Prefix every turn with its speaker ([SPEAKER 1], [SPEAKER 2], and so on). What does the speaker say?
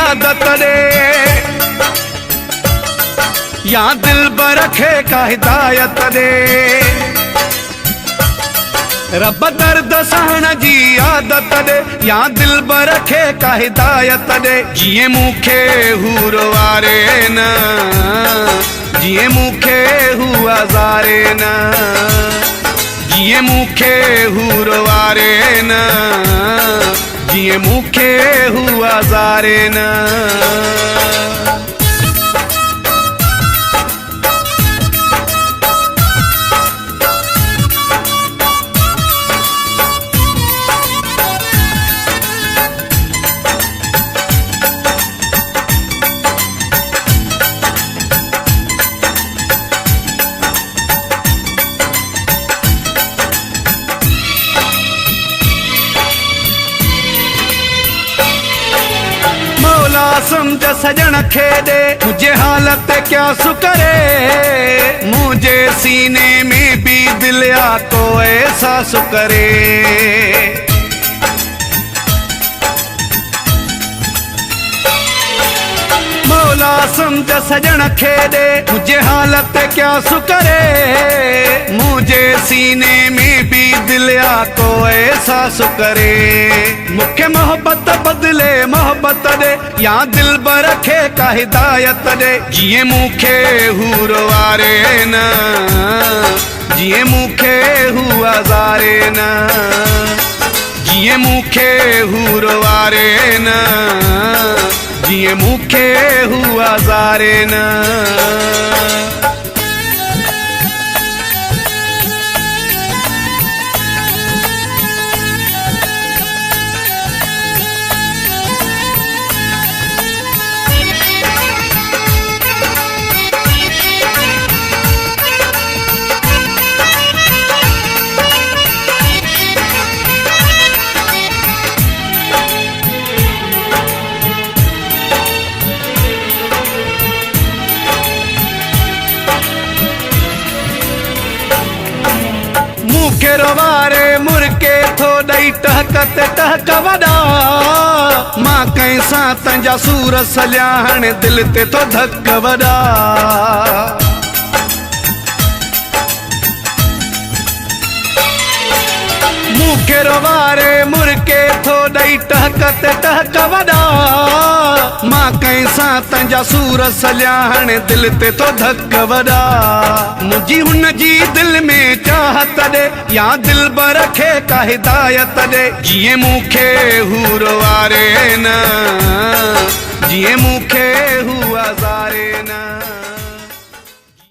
[SPEAKER 1] आदत ॾे, या दिल बर खे का हिदायत ॾे। रब दर्द सहण जी आदत ॾे, या दिल बर खे का हिदायत ॾे। जीअं मूंखे हू रोआरे न, जीअं मूंखे हू आज़ारे न, जीअं मूंखे हू रोआरे न, जीअं मूंखे हू आज़ारे न। समझ सजन खे ॾे, मुझे हालत क्या सुकरे। मुझे सीने में भी दिल आ तो एहसास करे। मौला समझ सजन खे ॾे, मुझे हालत क्या सुकरे। मुझे सीने में भी दिल आ तो एहसास करे। मुखे मोहब्बत बदले मोहब्बत ॾे, या दिल बर खे का हिदायत ॾे। जीअं मूंखे हू रोआरे न, जीअं मूंखे हू आज़ारे न, जीअं मूंखे हू रोआरे न, जीअं मूंखे हू आज़ारे न। मूंखे रोवारे मुर्के थो ॾेई टहक ते टहक वॾा। मां कंहिं सां तुंहिंजा सूर सलिया, हाणे दिल ते थो धक वॾा। मूंखे रोवारे मुर्के थो ॾेई टहक ते टहक वॾा। मां कंहिं सां तुंहिंजा सूर सलिया, हाणे दिल ते थो धक वॾा। मुंहिंजी हुन जी दिल में चाहत ॾे, या दिल बर खे का हिदायत ॾे। जीअं मूंखे हू रोआरे न, जीअं मूंखे हू आज़ारे न।